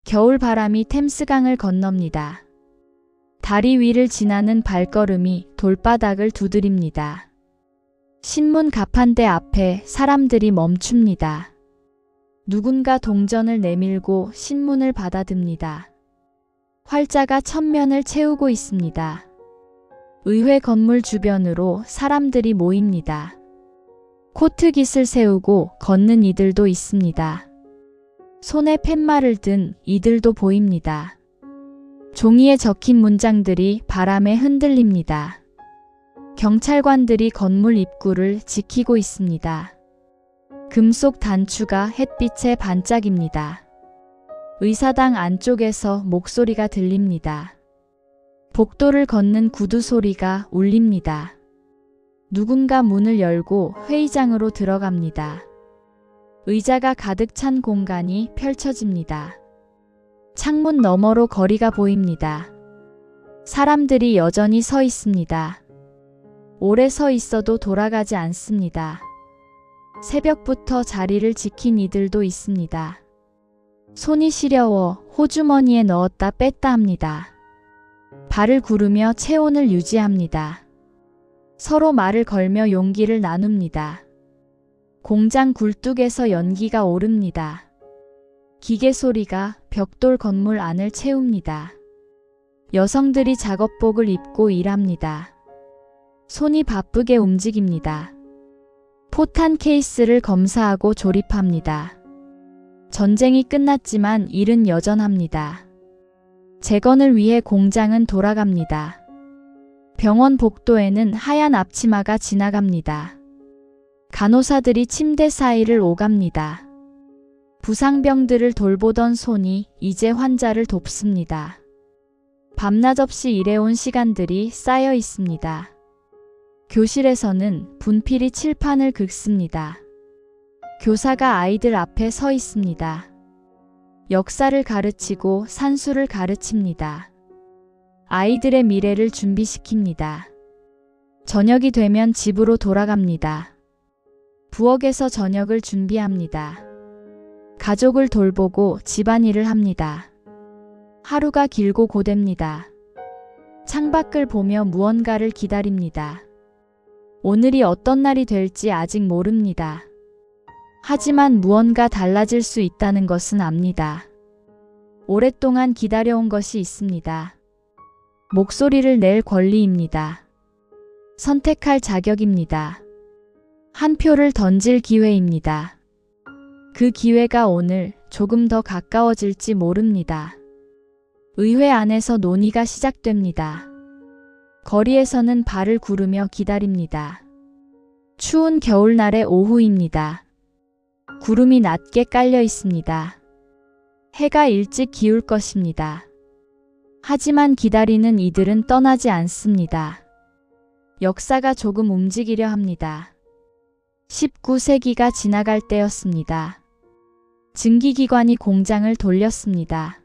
겨울 바람이 템스강을 건넙니다. 다리 위를 지나는 발걸음이 돌바닥을 두드립니다. 신문 가판대 앞에 사람들이 멈춥니다. 누군가 동전을 내밀고 신문을 받아듭니다. 활자가 천면을 채우고 있습니다. 의회 건물 주변으로 사람들이 모입니다. 코트깃을 세우고 걷는 이들도 있습니다. 손에 팻말을 든 이들도 보입니다. 종이에 적힌 문장들이 바람에 흔들립니다. 경찰관들이 건물 입구를 지키고 있습니다. 금속 단추가 햇빛에 반짝입니다. 의사당 안쪽에서 목소리가 들립니다. 복도를 걷는 구두 소리가 울립니다. 누군가 문을 열고 회의장으로 들어갑니다. 의자가 가득 찬 공간이 펼쳐집니다. 창문 너머로 거리가 보입니다. 사람들이 여전히 서 있습니다. 오래 서 있어도 돌아가지 않습니다. 새벽부터 자리를 지킨 이들도 있습니다. 손이 시려워 호주머니에 넣었다 뺐다 합니다. 발을 구르며 체온을 유지합니다. 서로 말을 걸며 용기를 나눕니다. 공장 굴뚝에서 연기가 오릅니다. 기계 소리가 벽돌 건물 안을 채웁니다. 여성들이 작업복을 입고 일합니다. 손이 바쁘게 움직입니다. 포탄 케이스를 검사하고 조립합니다. 전쟁이 끝났지만 일은 여전합니다. 재건을 위해 공장은 돌아갑니다. 병원 복도에는 하얀 앞치마가 지나갑니다. 간호사들이 침대 사이를 오갑니다. 부상병들을 돌보던 손이 이제 환자를 돕습니다. 밤낮 없이 일해온 시간들이 쌓여 있습니다. 교실에서는 분필이 칠판을 긁습니다. 교사가 아이들 앞에 서 있습니다. 역사를 가르치고 산수를 가르칩니다. 아이들의 미래를 준비시킵니다. 저녁이 되면 집으로 돌아갑니다. 부엌에서 저녁을 준비합니다. 가족을 돌보고 집안일을 합니다. 하루가 길고 고됩니다. 창밖을 보며 무언가를 기다립니다. 오늘이 어떤 날이 될지 아직 모릅니다. 하지만 무언가 달라질 수 있다는 것은 압니다. 오랫동안 기다려온 것이 있습니다. 목소리를 낼 권리입니다. 선택할 자격입니다. 한 표를 던질 기회입니다. 그 기회가 오늘 조금 더 가까워질지 모릅니다. 의회 안에서 논의가 시작됩니다. 거리에서는 발을 구르며 기다립니다. 추운 겨울날의 오후입니다. 구름이 낮게 깔려 있습니다. 해가 일찍 기울 것입니다. 하지만 기다리는 이들은 떠나지 않습니다. 역사가 조금 움직이려 합니다. 19세기가 지나갈 때였습니다. 증기기관이 공장을 돌렸습니다.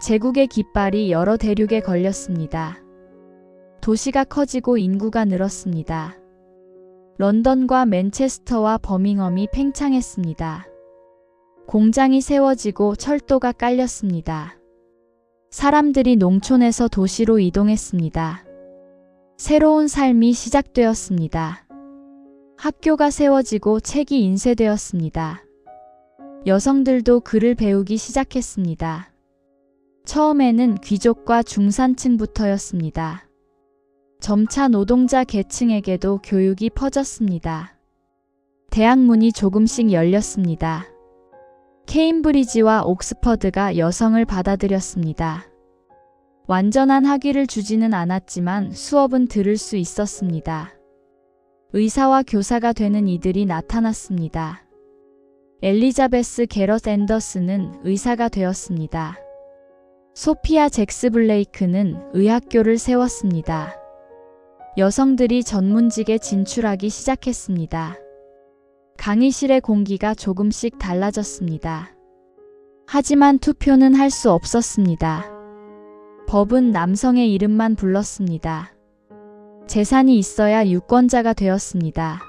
제국의 깃발이 여러 대륙에 걸렸습니다. 도시가 커지고 인구가 늘었습니다. 런던과 맨체스터와 버밍엄이 팽창했습니다. 공장이 세워지고 철도가 깔렸습니다. 사람들이 농촌에서 도시로 이동했습니다. 새로운 삶이 시작되었습니다. 학교가 세워지고 책이 인쇄되었습니다. 여성들도 글을 배우기 시작했습니다. 처음에는 귀족과 중산층부터였습니다. 점차 노동자 계층에게도 교육이 퍼졌습니다. 대학문이 조금씩 열렸습니다. 케임브리지와 옥스퍼드가 여성을 받아들였습니다. 완전한 학위를 주지는 않았지만 수업은 들을 수 있었습니다. 의사와 교사가 되는 이들이 나타났습니다. 엘리자베스 게럿 앤더슨은 의사가 되었습니다. 소피아 잭스 블레이크는 의학교를 세웠습니다. 여성들이 전문직에 진출하기 시작했습니다. 강의실의 공기가 조금씩 달라졌습니다. 하지만 투표는 할 수 없었습니다. 법은 남성의 이름만 불렀습니다. 재산이 있어야 유권자가 되었습니다.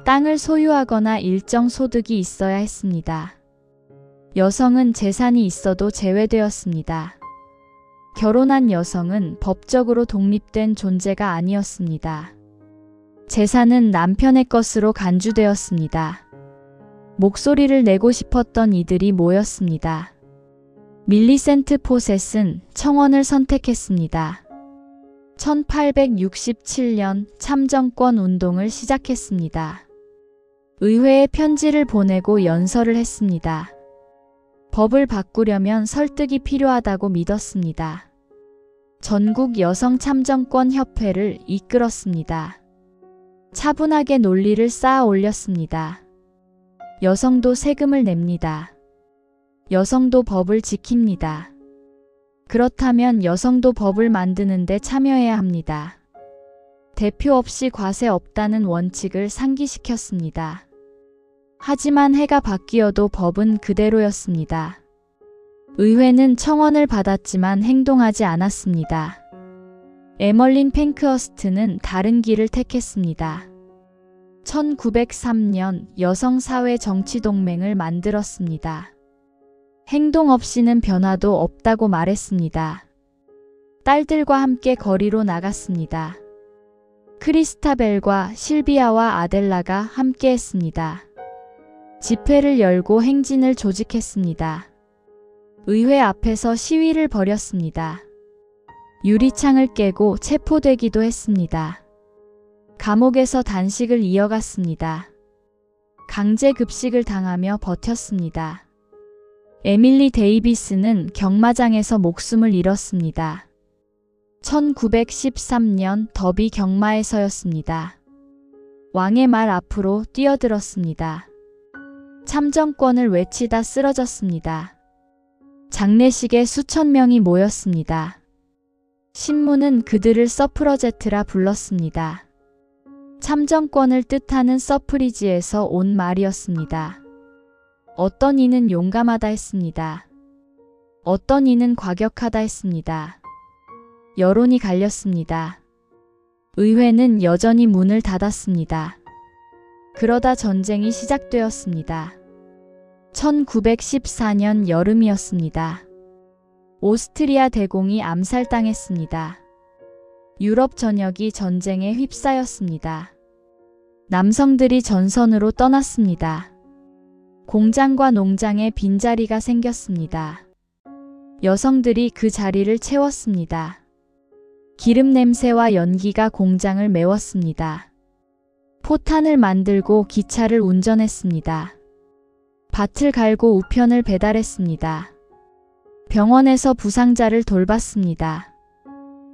땅을 소유하거나 일정 소득이 있어야 했습니다. 여성은 재산이 있어도 제외되었습니다. 결혼한 여성은 법적으로 독립된 존재가 아니었습니다. 재산은 남편의 것으로 간주되었습니다. 목소리를 내고 싶었던 이들이 모였습니다. 밀리센트 포셋은 청원을 선택했습니다. 1867년 참정권 운동을 시작했습니다. 의회에 편지를 보내고 연설을 했습니다. 법을 바꾸려면 설득이 필요하다고 믿었습니다. 전국 여성 참정권 협회를 이끌었습니다. 차분하게 논리를 쌓아 올렸습니다. 여성도 세금을 냅니다. 여성도 법을 지킵니다. 그렇다면 여성도 법을 만드는데 참여해야 합니다. 대표 없이 과세 없다는 원칙을 상기시켰습니다. 하지만 해가 바뀌어도 법은 그대로였습니다. 의회는 청원을 받았지만 행동하지 않았습니다. 에멀린 팽크허스트는 다른 길을 택했습니다. 1903년 여성사회정치동맹을 만들었습니다. 행동 없이는 변화도 없다고 말했습니다. 딸들과 함께 거리로 나갔습니다. 크리스타벨과 실비아와 아델라가 함께했습니다. 집회를 열고 행진을 조직했습니다. 의회 앞에서 시위를 벌였습니다. 유리창을 깨고 체포되기도 했습니다. 감옥에서 단식을 이어갔습니다. 강제 급식을 당하며 버텼습니다. 에밀리 데이비스는 경마장에서 목숨을 잃었습니다. 1913년 더비 경마에서였습니다. 왕의 말 앞으로 뛰어들었습니다. 참정권을 외치다 쓰러졌습니다. 장례식에 수천 명이 모였습니다. 신문은 그들을 서프러제트라 불렀습니다. 참정권을 뜻하는 서프리지에서 온 말이었습니다. 어떤 이는 용감하다 했습니다. 어떤 이는 과격하다 했습니다. 여론이 갈렸습니다. 의회는 여전히 문을 닫았습니다. 그러다 전쟁이 시작되었습니다. 1914년 여름이었습니다. 오스트리아 대공이 암살당했습니다. 유럽 전역이 전쟁에 휩싸였습니다. 남성들이 전선으로 떠났습니다. 공장과 농장에 빈자리가 생겼습니다. 여성들이 그 자리를 채웠습니다. 기름 냄새와 연기가 공장을 메웠습니다. 포탄을 만들고 기차를 운전했습니다. 밭을 갈고 우편을 배달했습니다. 병원에서 부상자를 돌봤습니다.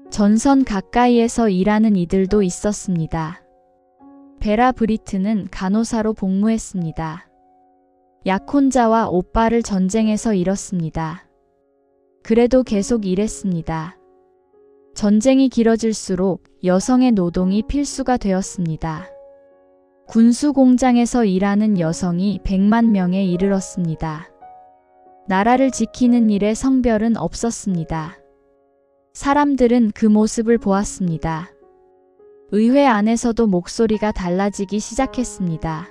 전선 가까이에서 일하는 이들도 있었습니다. 베라 브리트는 간호사로 복무했습니다. 약혼자와 오빠를 전쟁에서 잃었습니다. 그래도 계속 일했습니다. 전쟁이 길어질수록 여성의 노동이 필수가 되었습니다. 군수 공장에서 일하는 여성이 100만 명에 이르렀습니다. 나라를 지키는 일에 성별은 없었습니다. 사람들은 그 모습을 보았습니다. 의회 안에서도 목소리가 달라지기 시작했습니다.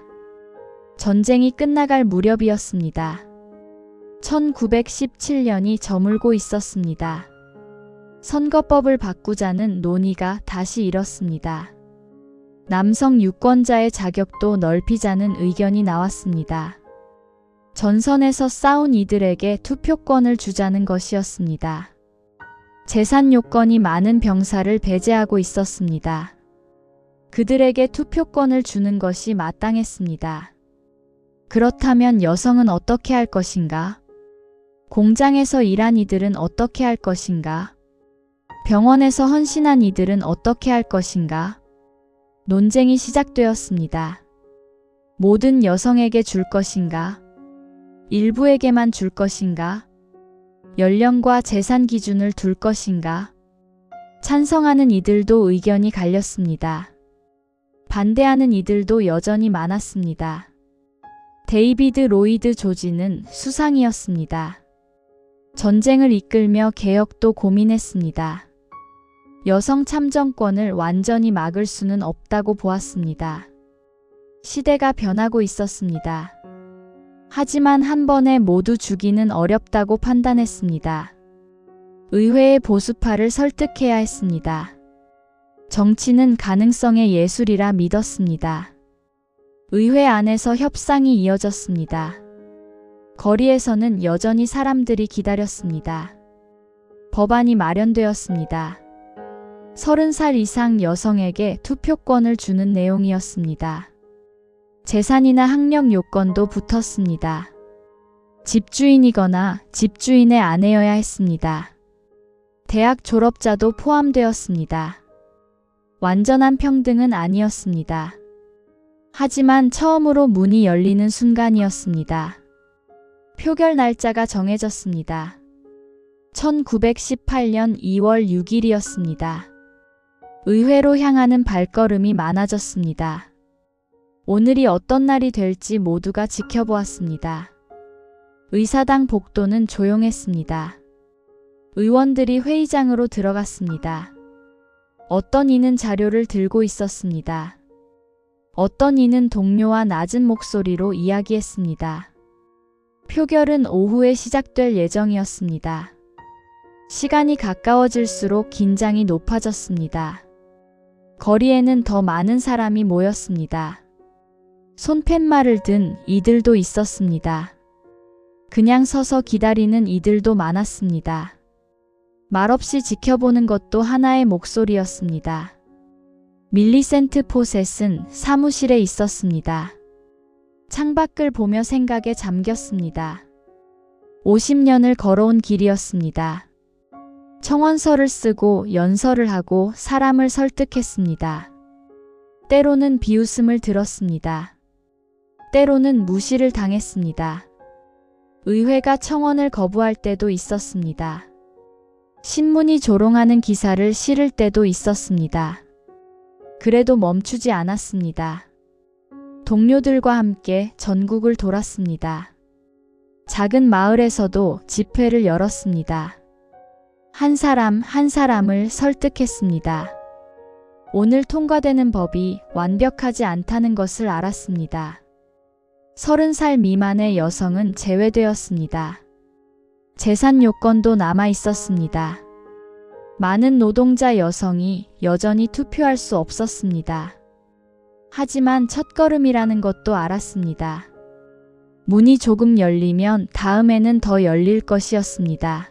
전쟁이 끝나갈 무렵이었습니다. 1917년이 저물고 있었습니다. 선거법을 바꾸자는 논의가 다시 일었습니다. 남성 유권자의 자격도 넓히자는 의견이 나왔습니다. 전선에서 싸운 이들에게 투표권을 주자는 것이었습니다. 재산 요건이 많은 병사를 배제하고 있었습니다. 그들에게 투표권을 주는 것이 마땅했습니다. 그렇다면 여성은 어떻게 할 것인가? 공장에서 일한 이들은 어떻게 할 것인가? 병원에서 헌신한 이들은 어떻게 할 것인가? 논쟁이 시작되었습니다. 모든 여성에게 줄 것인가? 일부에게만 줄 것인가? 연령과 재산 기준을 둘 것인가? 찬성하는 이들도 의견이 갈렸습니다. 반대하는 이들도 여전히 많았습니다. 데이비드 로이드 조지는 수상이었습니다. 전쟁을 이끌며 개혁도 고민했습니다. 여성 참정권을 완전히 막을 수는 없다고 보았습니다. 시대가 변하고 있었습니다. 하지만 한 번에 모두 주기는 어렵다고 판단했습니다. 의회의 보수파를 설득해야 했습니다. 정치는 가능성의 예술이라 믿었습니다. 의회 안에서 협상이 이어졌습니다. 거리에서는 여전히 사람들이 기다렸습니다. 법안이 마련되었습니다. 30살 이상 여성에게 투표권을 주는 내용이었습니다. 재산이나 학력 요건도 붙었습니다. 집주인이거나 집주인의 아내여야 했습니다. 대학 졸업자도 포함되었습니다. 완전한 평등은 아니었습니다. 하지만 처음으로 문이 열리는 순간이었습니다. 표결 날짜가 정해졌습니다. 1918년 2월 6일이었습니다. 의회로 향하는 발걸음이 많아졌습니다. 오늘이 어떤 날이 될지 모두가 지켜보았습니다. 의사당 복도는 조용했습니다. 의원들이 회의장으로 들어갔습니다. 어떤 이는 자료를 들고 있었습니다. 어떤 이는 동료와 낮은 목소리로 이야기했습니다. 표결은 오후에 시작될 예정이었습니다. 시간이 가까워질수록 긴장이 높아졌습니다. 거리에는 더 많은 사람이 모였습니다. 손팻말을 든 이들도 있었습니다. 그냥 서서 기다리는 이들도 많았습니다. 말없이 지켜보는 것도 하나의 목소리였습니다. 밀리센트 포셋은 사무실에 있었습니다. 창밖을 보며 생각에 잠겼습니다. 50년을 걸어온 길이었습니다. 청원서를 쓰고 연설을 하고 사람을 설득했습니다. 때로는 비웃음을 들었습니다. 때로는 무시를 당했습니다. 의회가 청원을 거부할 때도 있었습니다. 신문이 조롱하는 기사를 실을 때도 있었습니다. 그래도 멈추지 않았습니다. 동료들과 함께 전국을 돌았습니다. 작은 마을에서도 집회를 열었습니다. 한 사람 한 사람을 설득했습니다. 오늘 통과되는 법이 완벽하지 않다는 것을 알았습니다. 30살 미만의 여성은 제외되었습니다. 재산 요건도 남아 있었습니다. 많은 노동자 여성이 여전히 투표할 수 없었습니다. 하지만 첫걸음이라는 것도 알았습니다. 문이 조금 열리면 다음에는 더 열릴 것이었습니다.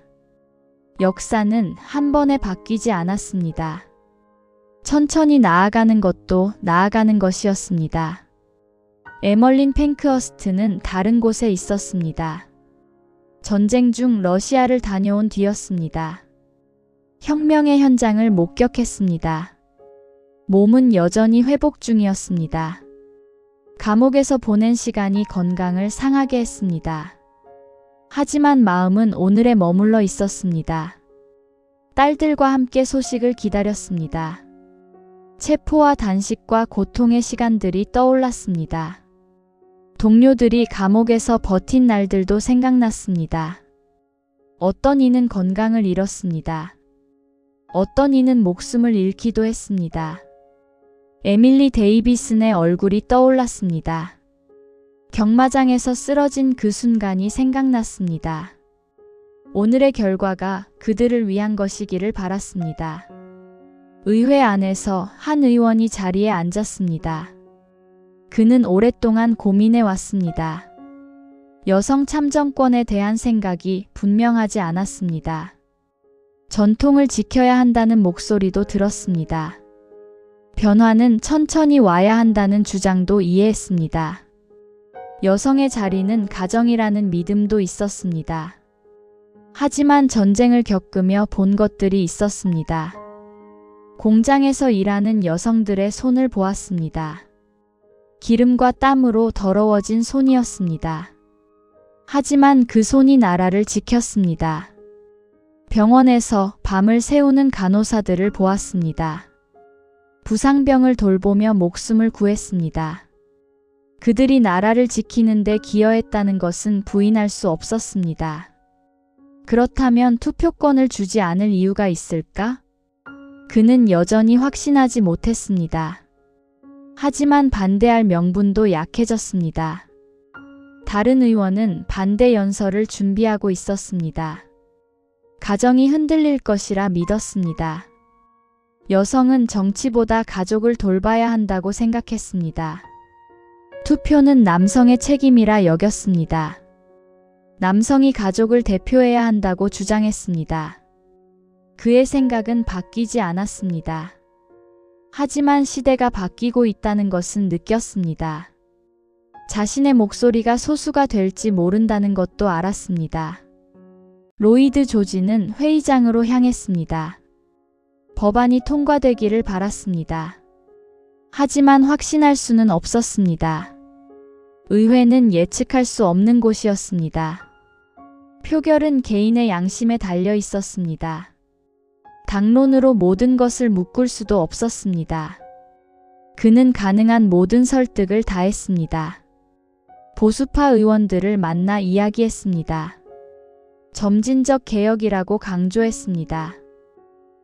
역사는 한 번에 바뀌지 않았습니다. 천천히 나아가는 것도 나아가는 것이었습니다. 에멀린 팽크허스트는 다른 곳에 있었습니다. 전쟁 중 러시아를 다녀온 뒤였습니다. 혁명의 현장을 목격했습니다. 몸은 여전히 회복 중이었습니다. 감옥에서 보낸 시간이 건강을 상하게 했습니다. 하지만 마음은 오늘에 머물러 있었습니다. 딸들과 함께 소식을 기다렸습니다. 체포와 단식과 고통의 시간들이 떠올랐습니다. 동료들이 감옥에서 버틴 날들도 생각났습니다. 어떤 이는 건강을 잃었습니다. 어떤 이는 목숨을 잃기도 했습니다. 에밀리 데이비슨의 얼굴이 떠올랐습니다. 경마장에서 쓰러진 그 순간이 생각났습니다. 오늘의 결과가 그들을 위한 것이기를 바랐습니다. 의회 안에서 한 의원이 자리에 앉았습니다. 그는 오랫동안 고민해 왔습니다. 여성 참정권에 대한 생각이 분명하지 않았습니다. 전통을 지켜야 한다는 목소리도 들었습니다. 변화는 천천히 와야 한다는 주장도 이해했습니다. 여성의 자리는 가정이라는 믿음도 있었습니다. 하지만 전쟁을 겪으며 본 것들이 있었습니다. 공장에서 일하는 여성들의 손을 보았습니다. 기름과 땀으로 더러워진 손이었습니다. 하지만 그 손이 나라를 지켰습니다. 병원에서 밤을 새우는 간호사들을 보았습니다. 부상병을 돌보며 목숨을 구했습니다. 그들이 나라를 지키는데 기여했다는 것은 부인할 수 없었습니다. 그렇다면 투표권을 주지 않을 이유가 있을까? 그는 여전히 확신하지 못했습니다. 하지만 반대할 명분도 약해졌습니다. 다른 의원은 반대 연설을 준비하고 있었습니다. 가정이 흔들릴 것이라 믿었습니다. 여성은 정치보다 가족을 돌봐야 한다고 생각했습니다. 투표는 남성의 책임이라 여겼습니다. 남성이 가족을 대표해야 한다고 주장했습니다. 그의 생각은 바뀌지 않았습니다. 하지만 시대가 바뀌고 있다는 것은 느꼈습니다. 자신의 목소리가 소수가 될지 모른다는 것도 알았습니다. 로이드 조지는 회의장으로 향했습니다. 법안이 통과되기를 바랐습니다. 하지만 확신할 수는 없었습니다. 의회는 예측할 수 없는 곳이었습니다. 표결은 개인의 양심에 달려 있었습니다. 당론으로 모든 것을 묶을 수도 없었습니다. 그는 가능한 모든 설득을 다했습니다. 보수파 의원들을 만나 이야기했습니다. 점진적 개혁이라고 강조했습니다.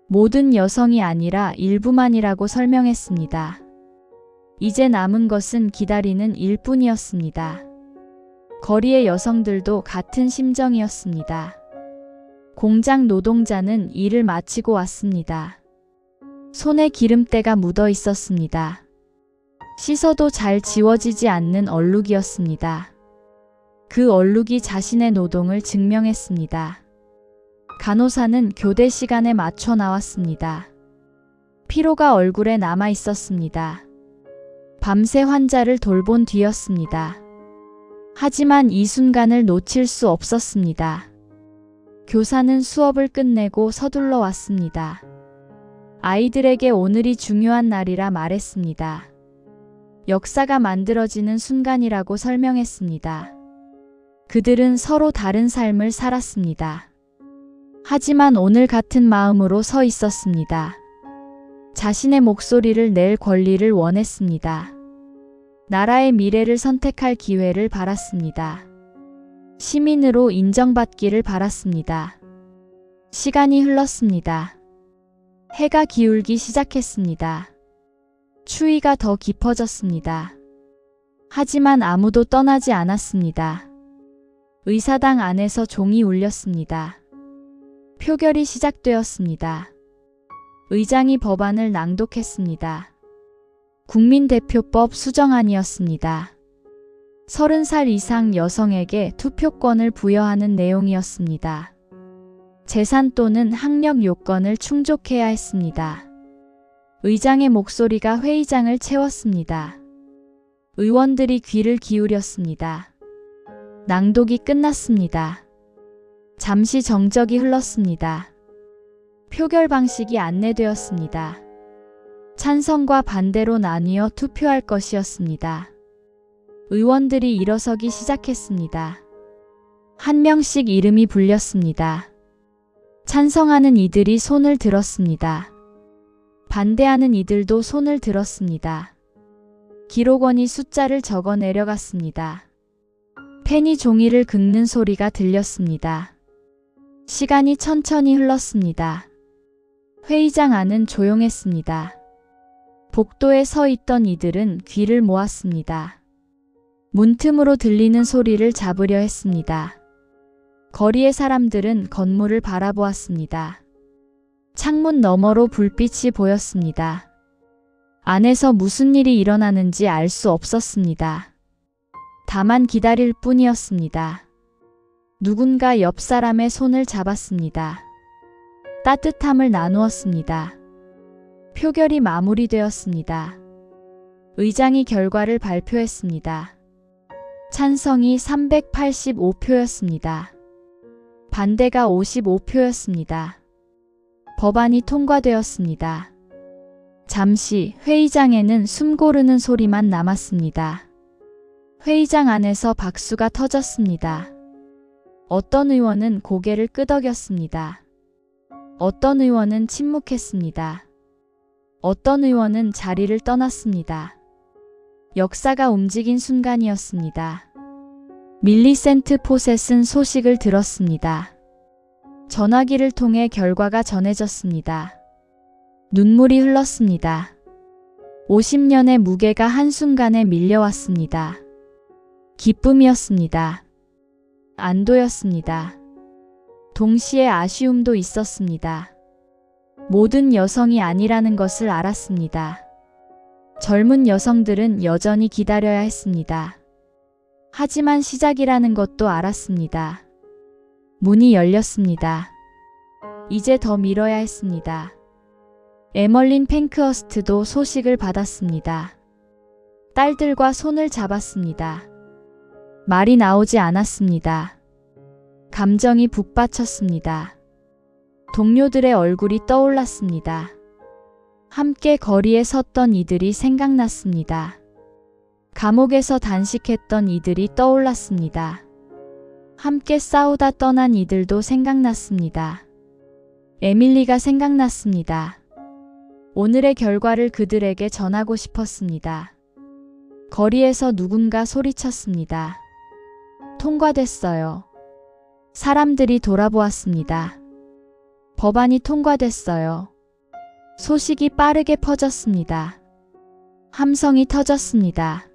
모든 여성이 아니라 일부만이라고 설명했습니다. 이제 남은 것은 기다리는 일뿐이었습니다. 거리의 여성들도 같은 심정이었습니다. 공장 노동자는 일을 마치고 왔습니다. 손에 기름때가 묻어 있었습니다. 씻어도 잘 지워지지 않는 얼룩이었습니다. 그 얼룩이 자신의 노동을 증명했습니다. 간호사는 교대 시간에 맞춰 나왔습니다. 피로가 얼굴에 남아 있었습니다. 밤새 환자를 돌본 뒤였습니다. 하지만 이 순간을 놓칠 수 없었습니다. 교사는 수업을 끝내고 서둘러 왔습니다. 아이들에게 오늘이 중요한 날이라 말했습니다. 역사가 만들어지는 순간이라고 설명했습니다. 그들은 서로 다른 삶을 살았습니다. 하지만 오늘 같은 마음으로 서 있었습니다. 자신의 목소리를 낼 권리를 원했습니다. 나라의 미래를 선택할 기회를 바랐습니다. 시민으로 인정받기를 바랐습니다. 시간이 흘렀습니다. 해가 기울기 시작했습니다. 추위가 더 깊어졌습니다. 하지만 아무도 떠나지 않았습니다. 의사당 안에서 종이 울렸습니다. 표결이 시작되었습니다. 의장이 법안을 낭독했습니다. 국민대표법 수정안이었습니다. 30살 이상 여성에게 투표권을 부여하는 내용이었습니다. 재산 또는 학력 요건을 충족해야 했습니다. 의장의 목소리가 회의장을 채웠습니다. 의원들이 귀를 기울였습니다. 낭독이 끝났습니다. 잠시 정적이 흘렀습니다. 표결 방식이 안내되었습니다. 찬성과 반대로 나뉘어 투표할 것이었습니다. 의원들이 일어서기 시작했습니다. 한 명씩 이름이 불렸습니다. 찬성하는 이들이 손을 들었습니다. 반대하는 이들도 손을 들었습니다. 기록원이 숫자를 적어 내려갔습니다. 펜이 종이를 긁는 소리가 들렸습니다. 시간이 천천히 흘렀습니다. 회의장 안은 조용했습니다. 복도에 서 있던 이들은 귀를 모았습니다. 문틈으로 들리는 소리를 잡으려 했습니다. 거리의 사람들은 건물을 바라보았습니다. 창문 너머로 불빛이 보였습니다. 안에서 무슨 일이 일어나는지 알 수 없었습니다. 다만 기다릴 뿐이었습니다. 누군가 옆 사람의 손을 잡았습니다. 따뜻함을 나누었습니다. 표결이 마무리되었습니다. 의장이 결과를 발표했습니다. 찬성이 385표였습니다. 반대가 55표였습니다. 법안이 통과되었습니다. 잠시 회의장에는 숨 고르는 소리만 남았습니다. 회의장 안에서 박수가 터졌습니다. 어떤 의원은 고개를 끄덕였습니다. 어떤 의원은 침묵했습니다. 어떤 의원은 자리를 떠났습니다. 역사가 움직인 순간이었습니다. 밀리센트 포셋은 소식을 들었습니다. 전화기를 통해 결과가 전해졌습니다. 눈물이 흘렀습니다. 50년의 무게가 한순간에 밀려왔습니다. 기쁨이었습니다. 안도였습니다. 동시에 아쉬움도 있었습니다. 모든 여성이 아니라는 것을 알았습니다. 젊은 여성들은 여전히 기다려야 했습니다. 하지만 시작이라는 것도 알았습니다. 문이 열렸습니다. 이제 더 밀어야 했습니다. 에멀린 팽크허스트도 소식을 받았습니다. 딸들과 손을 잡았습니다. 말이 나오지 않았습니다. 감정이 북받쳤습니다. 동료들의 얼굴이 떠올랐습니다. 함께 거리에 섰던 이들이 생각났습니다. 감옥에서 단식했던 이들이 떠올랐습니다. 함께 싸우다 떠난 이들도 생각났습니다. 에밀리가 생각났습니다. 오늘의 결과를 그들에게 전하고 싶었습니다. 거리에서 누군가 소리쳤습니다. 통과됐어요. 사람들이 돌아보았습니다. 법안이 통과됐어요. 소식이 빠르게 퍼졌습니다. 함성이 터졌습니다.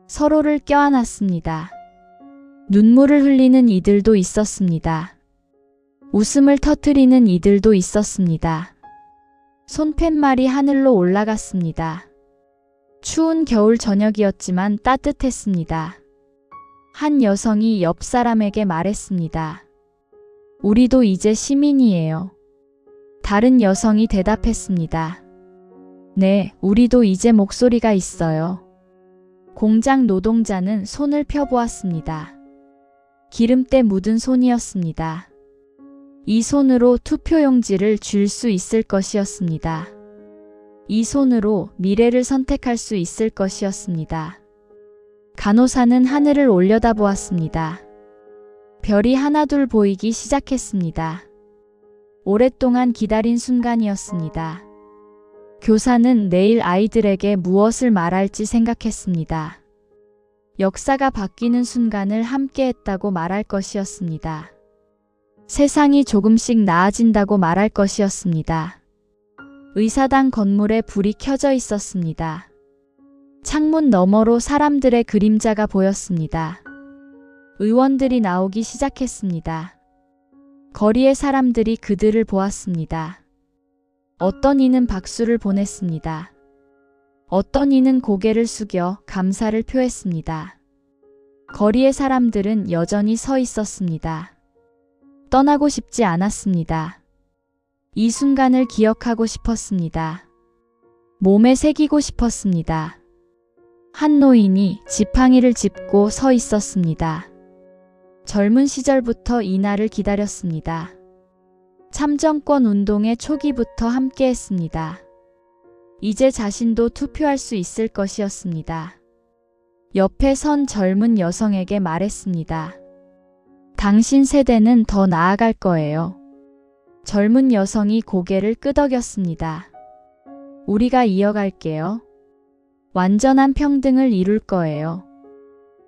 서로를 껴안았습니다. 눈물을 흘리는 이들도 있었습니다. 웃음을 터뜨리는 이들도 있었습니다. 손팻말이 하늘로 올라갔습니다. 추운 겨울 저녁이었지만 따뜻했습니다. 한 여성이 옆 사람에게 말했습니다. 우리도 이제 시민이에요. 다른 여성이 대답했습니다. 네, 우리도 이제 목소리가 있어요. 공장 노동자는 손을 펴보았습니다. 기름때 묻은 손이었습니다. 이 손으로 투표용지를 줄 수 있을 것이었습니다. 이 손으로 미래를 선택할 수 있을 것이었습니다. 간호사는 하늘을 올려다보았습니다. 별이 하나둘 보이기 시작했습니다. 오랫동안 기다린 순간이었습니다. 교사는 내일 아이들에게 무엇을 말할지 생각했습니다. 역사가 바뀌는 순간을 함께했다고 말할 것이었습니다. 세상이 조금씩 나아진다고 말할 것이었습니다. 의사당 건물에 불이 켜져 있었습니다. 창문 너머로 사람들의 그림자가 보였습니다. 의원들이 나오기 시작했습니다. 거리의 사람들이 그들을 보았습니다. 어떤 이는 박수를 보냈습니다. 어떤 이는 고개를 숙여 감사를 표했습니다. 거리의 사람들은 여전히 서 있었습니다. 떠나고 싶지 않았습니다. 이 순간을 기억하고 싶었습니다. 몸에 새기고 싶었습니다. 한 노인이 지팡이를 짚고 서 있었습니다. 젊은 시절부터 이 날을 기다렸습니다. 참정권 운동의 초기부터 함께했습니다. 이제 자신도 투표할 수 있을 것이었습니다. 옆에 선 젊은 여성에게 말했습니다. 당신 세대는 더 나아갈 거예요. 젊은 여성이 고개를 끄덕였습니다. 우리가 이어갈게요. 완전한 평등을 이룰 거예요.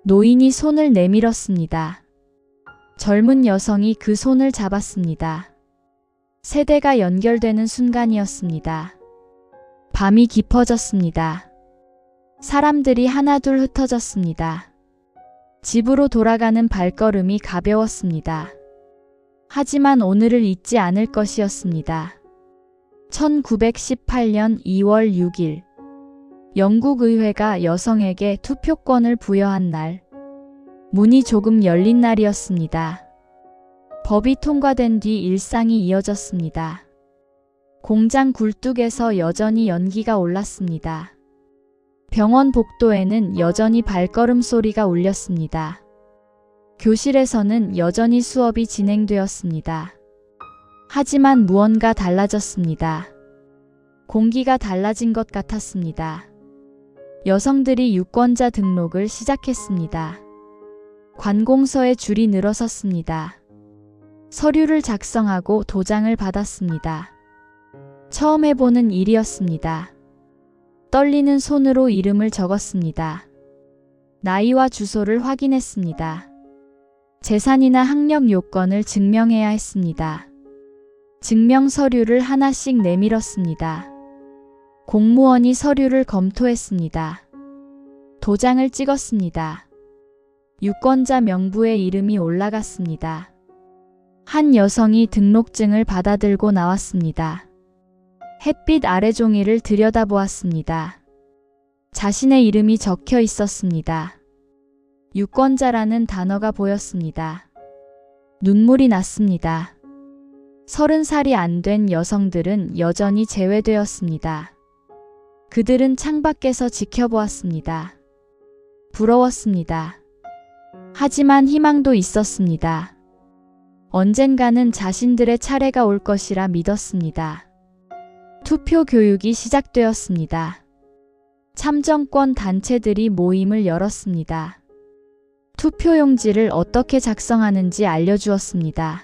노인이 손을 내밀었습니다. 젊은 여성이 그 손을 잡았습니다. 세대가 연결되는 순간이었습니다. 밤이 깊어졌습니다. 사람들이 하나둘 흩어졌습니다. 집으로 돌아가는 발걸음이 가벼웠습니다. 하지만 오늘을 잊지 않을 것이었습니다. 1918년 2월 6일 영국 의회가 여성에게 투표권을 부여한 날, 문이 조금 열린 날이었습니다. 법이 통과된 뒤 일상이 이어졌습니다. 공장 굴뚝에서 여전히 연기가 올랐습니다. 병원 복도에는 여전히 발걸음 소리가 울렸습니다. 교실에서는 여전히 수업이 진행되었습니다. 하지만 무언가 달라졌습니다. 공기가 달라진 것 같았습니다. 여성들이 유권자 등록을 시작했습니다. 관공서에 줄이 늘어섰습니다. 서류를 작성하고 도장을 받았습니다. 처음 해보는 일이었습니다. 떨리는 손으로 이름을 적었습니다. 나이와 주소를 확인했습니다. 재산이나 학력 요건을 증명해야 했습니다. 증명 서류를 하나씩 내밀었습니다. 공무원이 서류를 검토했습니다. 도장을 찍었습니다. 유권자 명부에 이름이 올라갔습니다. 한 여성이 등록증을 받아들고 나왔습니다. 햇빛 아래 종이를 들여다보았습니다. 자신의 이름이 적혀 있었습니다. 유권자라는 단어가 보였습니다. 눈물이 났습니다. 30살이 안 된 여성들은 여전히 제외되었습니다. 그들은 창밖에서 지켜보았습니다. 부러웠습니다. 하지만 희망도 있었습니다. 언젠가는 자신들의 차례가 올 것이라 믿었습니다. 투표 교육이 시작되었습니다. 참정권 단체들이 모임을 열었습니다. 투표용지를 어떻게 작성하는지 알려주었습니다.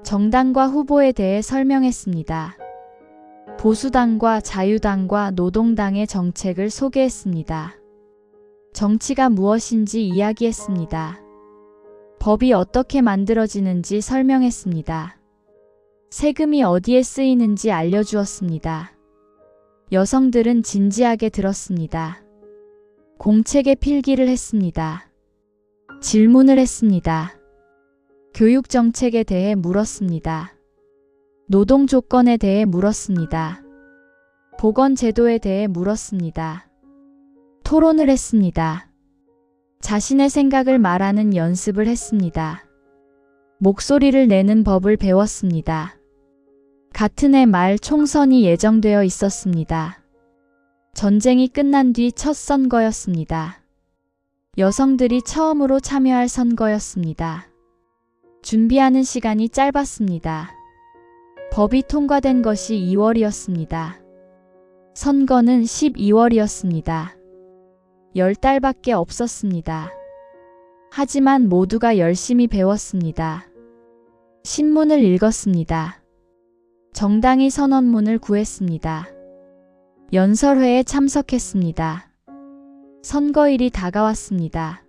정당과 후보에 대해 설명했습니다. 보수당과 자유당과 노동당의 정책을 소개했습니다. 정치가 무엇인지 이야기했습니다. 법이 어떻게 만들어지는지 설명했습니다. 세금이 어디에 쓰이는지 알려주었습니다. 여성들은 진지하게 들었습니다. 공책에 필기를 했습니다. 질문을 했습니다. 교육 정책에 대해 물었습니다. 노동 조건에 대해 물었습니다. 보건 제도에 대해 물었습니다. 토론을 했습니다. 자신의 생각을 말하는 연습을 했습니다. 목소리를 내는 법을 배웠습니다. 같은 해 말 총선이 예정되어 있었습니다. 전쟁이 끝난 뒤 첫 선거였습니다. 여성들이 처음으로 참여할 선거였습니다. 준비하는 시간이 짧았습니다. 법이 통과된 것이 2월이었습니다. 선거는 12월이었습니다. 10달밖에 없었습니다. 하지만 모두가 열심히 배웠습니다. 신문을 읽었습니다. 정당이 선언문을 구했습니다. 연설회에 참석했습니다. 선거일이 다가왔습니다.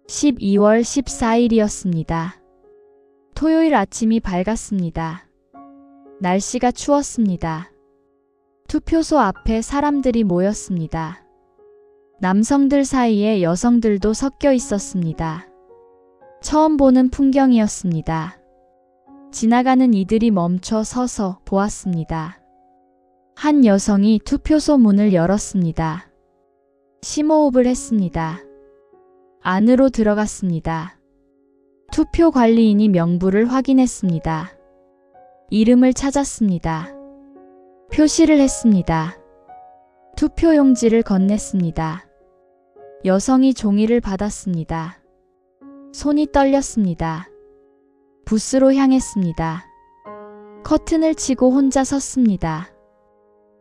12월 14일이었습니다. 토요일 아침이 밝았습니다. 날씨가 추웠습니다. 투표소 앞에 사람들이 모였습니다. 남성들 사이에 여성들도 섞여 있었습니다. 처음 보는 풍경이었습니다. 지나가는 이들이 멈춰 서서 보았습니다. 한 여성이 투표소 문을 열었습니다. 심호흡을 했습니다. 안으로 들어갔습니다. 투표 관리인이 명부를 확인했습니다. 이름을 찾았습니다. 표시를 했습니다. 투표용지를 건넸습니다. 여성이 종이를 받았습니다. 손이 떨렸습니다. 부스로 향했습니다. 커튼을 치고 혼자 섰습니다.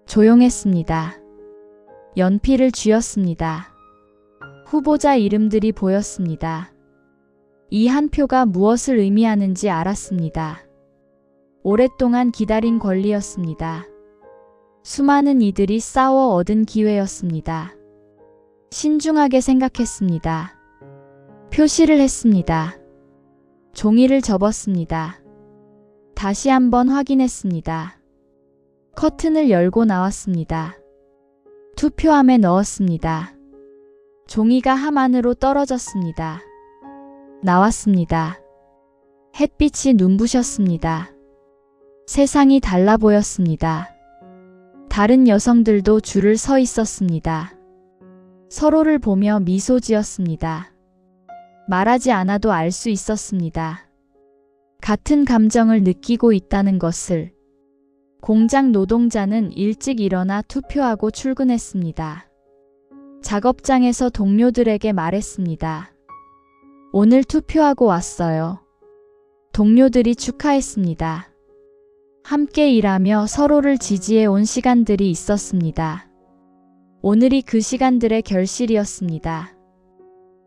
조용했습니다. 연필을 쥐었습니다. 후보자 이름들이 보였습니다. 이 한 표가 무엇을 의미하는지 알았습니다. 오랫동안 기다린 권리였습니다. 수많은 이들이 싸워 얻은 기회였습니다. 신중하게 생각했습니다. 표시를 했습니다. 종이를 접었습니다. 다시 한번 확인했습니다. 커튼을 열고 나왔습니다. 투표함에 넣었습니다. 종이가 함 안으로 떨어졌습니다. 나왔습니다. 햇빛이 눈부셨습니다. 세상이 달라 보였습니다. 다른 여성들도 줄을 서 있었습니다. 서로를 보며 미소 지었습니다. 말하지 않아도 알 수 있었습니다. 같은 감정을 느끼고 있다는 것을. 공장 노동자는 일찍 일어나 투표하고 출근했습니다. 작업장에서 동료들에게 말했습니다. 오늘 투표하고 왔어요. 동료들이 축하했습니다. 함께 일하며 서로를 지지해 온 시간들이 있었습니다. 오늘이 그 시간들의 결실이었습니다.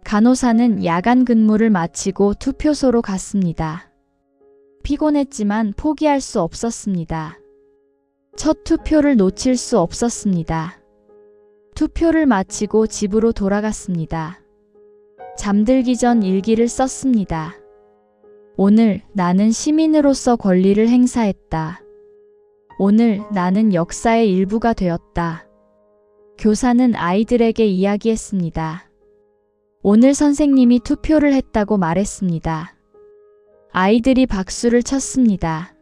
간호사는 야간 근무를 마치고 투표소로 갔습니다. 피곤했지만 포기할 수 없었습니다. 첫 투표를 놓칠 수 없었습니다. 투표를 마치고 집으로 돌아갔습니다. 잠들기 전 일기를 썼습니다. 오늘 나는 시민으로서 권리를 행사했다. 오늘 나는 역사의 일부가 되었다. 교사는 아이들에게 이야기했습니다. 오늘 선생님이 투표를 했다고 말했습니다. 아이들이 박수를 쳤습니다.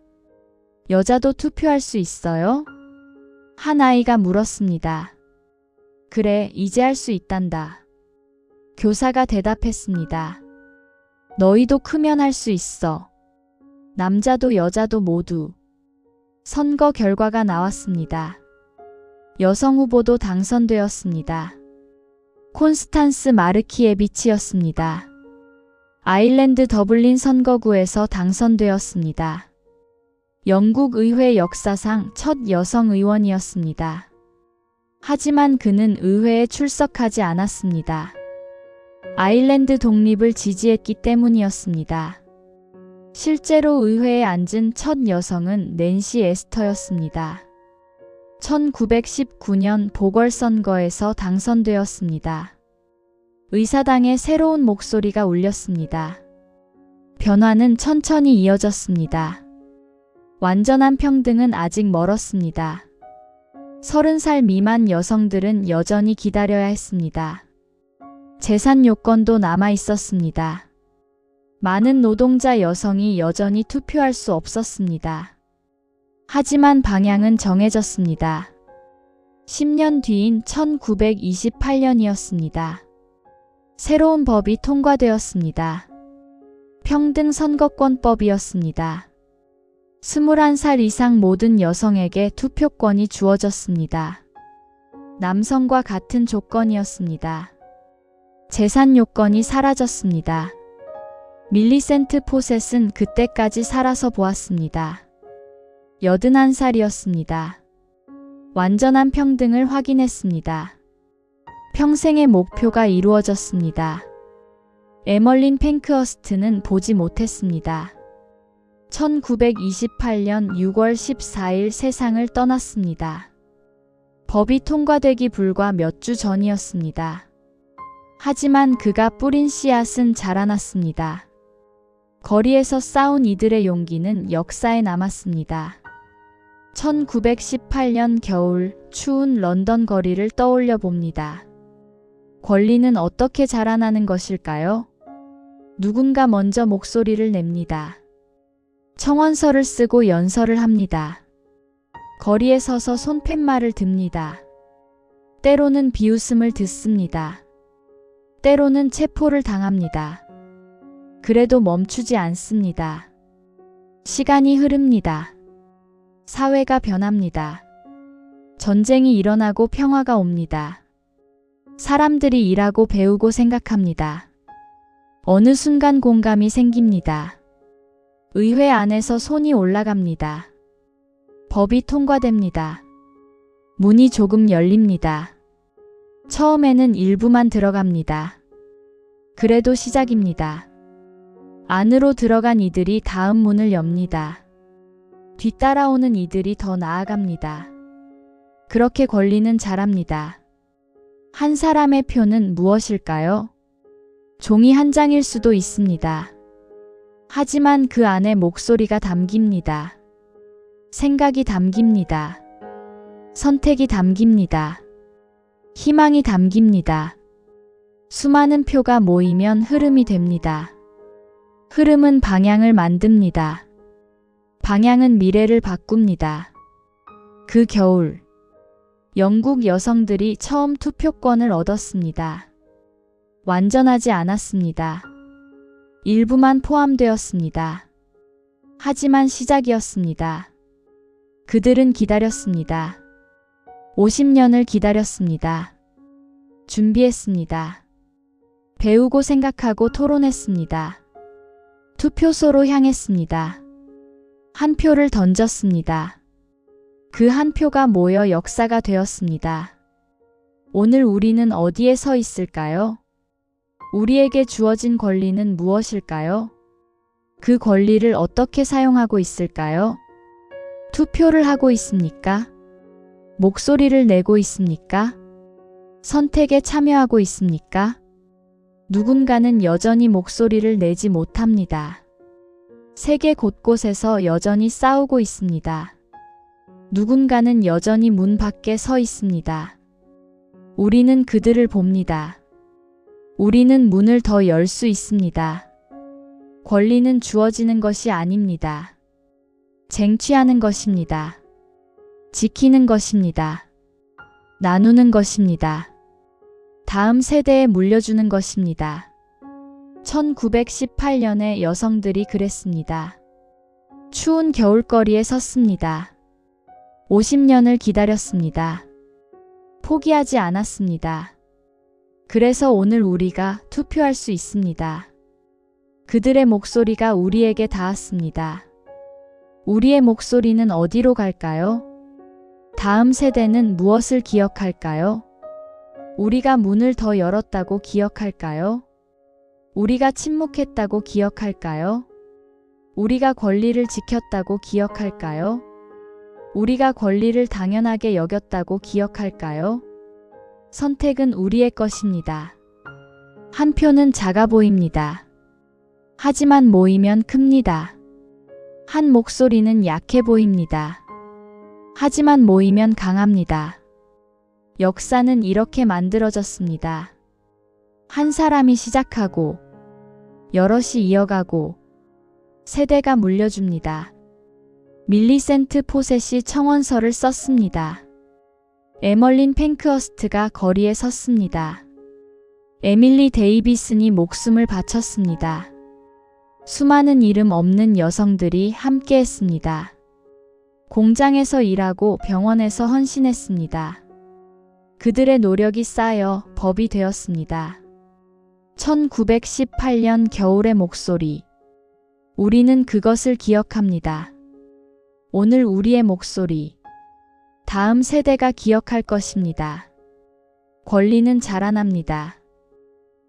여자도 투표할 수 있어요? 한 아이가 물었습니다. 그래, 이제 할 수 있단다. 교사가 대답했습니다. 너희도 크면 할 수 있어. 남자도 여자도 모두. 선거 결과가 나왔습니다. 여성 후보도 당선되었습니다. 콘스탄스 마르키에비치였습니다. 아일랜드 더블린 선거구에서 당선되었습니다. 영국 의회 역사상 첫 여성 의원이었습니다. 하지만 그는 의회에 출석하지 않았습니다. 아일랜드 독립을 지지했기 때문이었습니다. 실제로 의회에 앉은 첫 여성은 낸시 에스터였습니다. 1919년 보궐선거에서 당선되었습니다. 의사당의 새로운 목소리가 울렸습니다. 변화는 천천히 이어졌습니다. 완전한 평등은 아직 멀었습니다. 30살 미만 여성들은 여전히 기다려야 했습니다. 재산 요건도 남아 있었습니다. 많은 노동자 여성이 여전히 투표할 수 없었습니다. 하지만 방향은 정해졌습니다. 10년 뒤인 1928년이었습니다. 새로운 법이 통과되었습니다. 평등선거권법이었습니다. 21살 이상 모든 여성에게 투표권이 주어졌습니다. 남성과 같은 조건이었습니다. 재산 요건이 사라졌습니다. 밀리센트 포셋은 그때까지 살아서 보았습니다. 81살이었습니다. 완전한 평등을 확인했습니다. 평생의 목표가 이루어졌습니다. 에멀린 팽크허스트는 보지 못했습니다. 1928년 6월 14일 세상을 떠났습니다. 법이 통과되기 불과 몇 주 전이었습니다. 하지만 그가 뿌린 씨앗은 자라났습니다. 거리에서 싸운 이들의 용기는 역사에 남았습니다. 1918년 겨울 추운 런던 거리를 떠올려 봅니다. 권리는 어떻게 자라나는 것일까요? 누군가 먼저 목소리를 냅니다. 청원서를 쓰고 연설을 합니다. 거리에 서서 손팻말을 듭니다. 때로는 비웃음을 듣습니다. 때로는 체포를 당합니다. 그래도 멈추지 않습니다. 시간이 흐릅니다. 사회가 변합니다. 전쟁이 일어나고 평화가 옵니다. 사람들이 일하고 배우고 생각합니다. 어느 순간 공감이 생깁니다. 의회 안에서 손이 올라갑니다. 법이 통과됩니다. 문이 조금 열립니다. 처음에는 일부만 들어갑니다. 그래도 시작입니다. 안으로 들어간 이들이 다음 문을 엽니다. 뒤따라오는 이들이 더 나아갑니다. 그렇게 권리는 자랍니다. 한 사람의 표는 무엇일까요? 종이 한 장일 수도 있습니다. 하지만 그 안에 목소리가 담깁니다. 생각이 담깁니다. 선택이 담깁니다. 희망이 담깁니다. 수많은 표가 모이면 흐름이 됩니다. 흐름은 방향을 만듭니다. 방향은 미래를 바꿉니다. 그 겨울, 영국 여성들이 처음 투표권을 얻었습니다. 완전하지 않았습니다. 일부만 포함되었습니다. 하지만 시작이었습니다. 그들은 기다렸습니다. 50년을 기다렸습니다. 준비했습니다. 배우고 생각하고 토론했습니다. 투표소로 향했습니다. 한 표를 던졌습니다. 그 한 표가 모여 역사가 되었습니다. 오늘 우리는 어디에 서 있을까요? 우리에게 주어진 권리는 무엇일까요? 그 권리를 어떻게 사용하고 있을까요? 투표를 하고 있습니까? 목소리를 내고 있습니까? 선택에 참여하고 있습니까? 누군가는 여전히 목소리를 내지 못합니다. 세계 곳곳에서 여전히 싸우고 있습니다. 누군가는 여전히 문 밖에 서 있습니다. 우리는 그들을 봅니다. 우리는 문을 더 열 수 있습니다. 권리는 주어지는 것이 아닙니다. 쟁취하는 것입니다. 지키는 것입니다. 나누는 것입니다. 다음 세대에 물려주는 것입니다. 1918년에 여성들이 그랬습니다. 추운 겨울거리에 섰습니다. 50년을 기다렸습니다. 포기하지 않았습니다. 그래서 오늘 우리가 투표할 수 있습니다. 그들의 목소리가 우리에게 닿았습니다. 우리의 목소리는 어디로 갈까요? 다음 세대는 무엇을 기억할까요? 우리가 문을 더 열었다고 기억할까요? 우리가 침묵했다고 기억할까요? 우리가 권리를 지켰다고 기억할까요? 우리가 권리를 당연하게 여겼다고 기억할까요? 선택은 우리의 것입니다. 한 표는 작아 보입니다. 하지만 모이면 큽니다. 한 목소리는 약해 보입니다. 하지만 모이면 강합니다. 역사는 이렇게 만들어졌습니다. 한 사람이 시작하고 여럿이 이어가고 세대가 물려줍니다. 밀리센트 포셋이 청원서를 썼습니다. 에멀린 팽크허스트가 거리에 섰습니다. 에밀리 데이비슨이 목숨을 바쳤습니다. 수많은 이름 없는 여성들이 함께했습니다. 공장에서 일하고 병원에서 헌신했습니다. 그들의 노력이 쌓여 법이 되었습니다. 1918년 겨울의 목소리. 우리는 그것을 기억합니다. 오늘 우리의 목소리. 다음 세대가 기억할 것입니다. 권리는 자라납니다.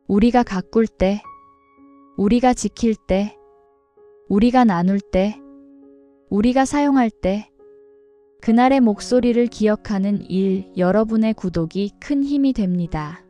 우리가 가꿀 때, 우리가 지킬 때, 우리가 나눌 때, 우리가 사용할 때, 그날의 목소리를 기억하는 일, 여러분의 구독이 큰 힘이 됩니다.